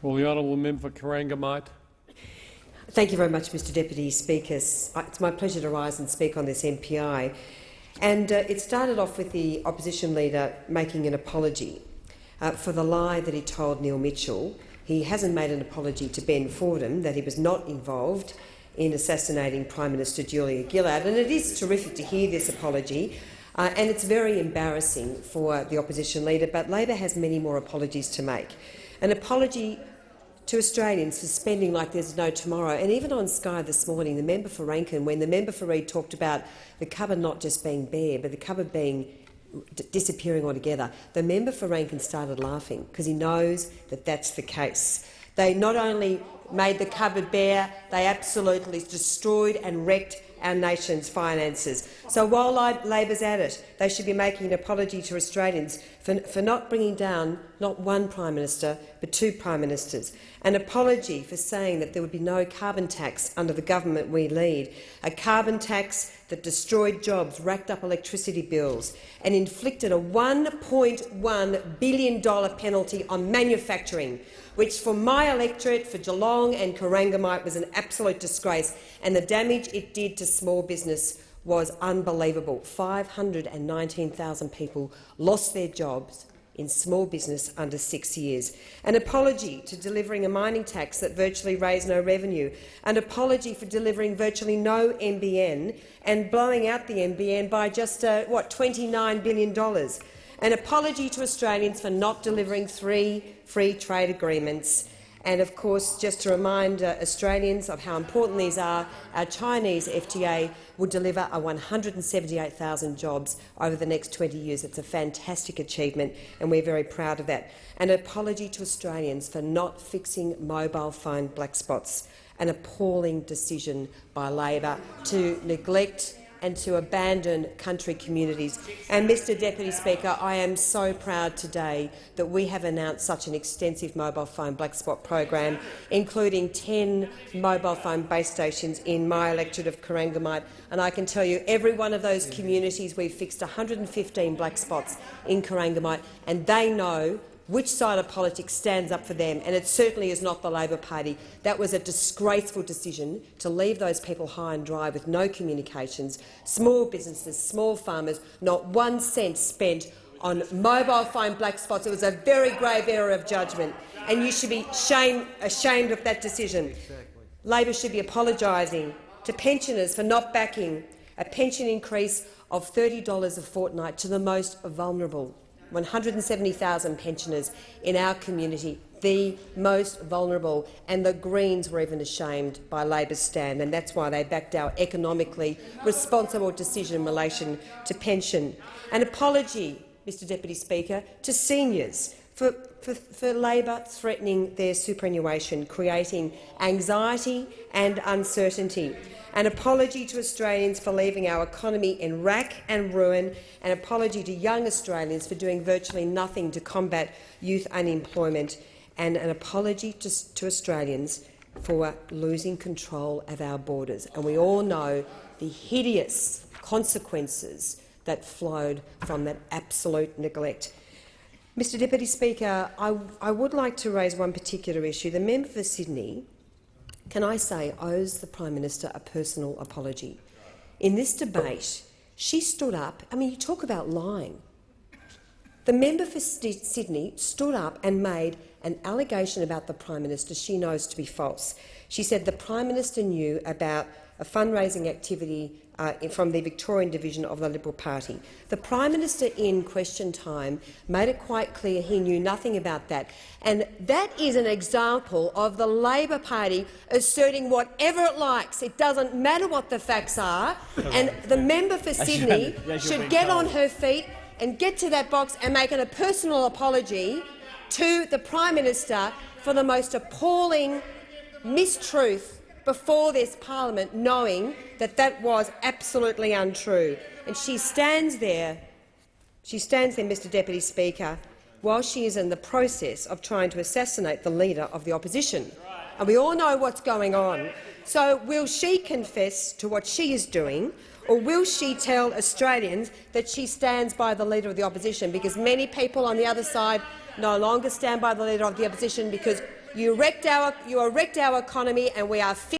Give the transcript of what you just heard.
Will the honourable member for Corangamite? Thank you very much, Mr Deputy Speaker. It's my pleasure to rise and speak on this MPI. And it started off with the opposition leader making an apology for the lie that he told Neil Mitchell. He hasn't made an apology to Ben Fordham that he was not involved in assassinating Prime Minister Julia Gillard. And it is terrific to hear this apology, and it's very embarrassing for the opposition leader, but Labor has many more apologies to make. An apology to Australians for spending like there's no tomorrow. And even on Sky this morning, the member for Rankin, when the member for Reid talked about the cupboard not just being bare, but the cupboard being disappearing altogether, the member for Rankin started laughing because he knows that that's the case. They not only made the cupboard bare, they absolutely destroyed and wrecked our nation's finances. So while Labor's at it, they should be making an apology to Australians for not bringing down not one Prime Minister but two Prime Ministers, an apology for saying that there would be no carbon tax under the government we lead, a carbon tax that destroyed jobs, racked up electricity bills and inflicted a $1.1 billion penalty on manufacturing, which for my electorate, for Geelong and Corangamite, was an absolute disgrace, and the damage it did to small business was unbelievable. 519,000 people lost their jobs in small business under 6 years. An apology to delivering a mining tax that virtually raised no revenue. An apology for delivering virtually no NBN and blowing out the NBN by just $29 billion. An apology to Australians for not delivering 3 free trade agreements. And, of course, just to remind Australians of how important these are, our Chinese FTA will deliver 178,000 jobs over the next 20 years. It's a fantastic achievement, and we're very proud of that. An apology to Australians for not fixing mobile phone black spots. An appalling decision by Labor to neglect and to abandon country communities. And, Mr Deputy Speaker, I am so proud today that we have announced such an extensive mobile phone black spot program, including 10 mobile phone base stations in my electorate of Corangamite. And I can tell you, every one of those communities, we've fixed 115 black spots in Corangamite, and they know which side of politics stands up for them, and it certainly is not the Labor Party. That was a disgraceful decision to leave those people high and dry with no communications, small businesses, small farmers, not 1 cent spent on mobile phone black spots. It was a very grave error of judgment, and you should be ashamed of that decision. Labor should be apologising to pensioners for not backing a pension increase of $30 a fortnight to the most vulnerable. 170,000 pensioners in our community, the most vulnerable, and the Greens were even ashamed by Labor's stand, and that's why they backed our economically responsible decision in relation to pension. An apology, Mr Deputy Speaker, to seniors for Labor threatening their superannuation, creating anxiety and uncertainty. An apology to Australians for leaving our economy in rack and ruin. An apology to young Australians for doing virtually nothing to combat youth unemployment. And an apology to Australians for losing control of our borders. And we all know the hideous consequences that flowed from that absolute neglect. Mr Deputy Speaker, I would like to raise one particular issue. The member for Sydney, can I say, owes the Prime Minister a personal apology. In this debate, she stood up. I mean, you talk about lying. The member for Sydney stood up and made an allegation about the Prime Minister she knows to be false. She said the Prime Minister knew about a fundraising activity from the Victorian division of the Liberal Party. The Prime Minister in question time made it quite clear he knew nothing about that. And that is an example of the Labor Party asserting whatever it likes. It doesn't matter what the facts are. And the member for Sydney should get on her feet and get to that box and make a personal apology to the Prime Minister for the most appalling mistruth before this parliament, knowing that that was absolutely untrue. And she stands there, Mr Deputy Speaker, while she is in the process of trying to assassinate the leader of the opposition. And we all know what's going on. So will she confess to what she is doing, or will she tell Australians that she stands by the Leader of the Opposition? Because many people on the other side no longer stand by the Leader of the Opposition because you wrecked our economy and we are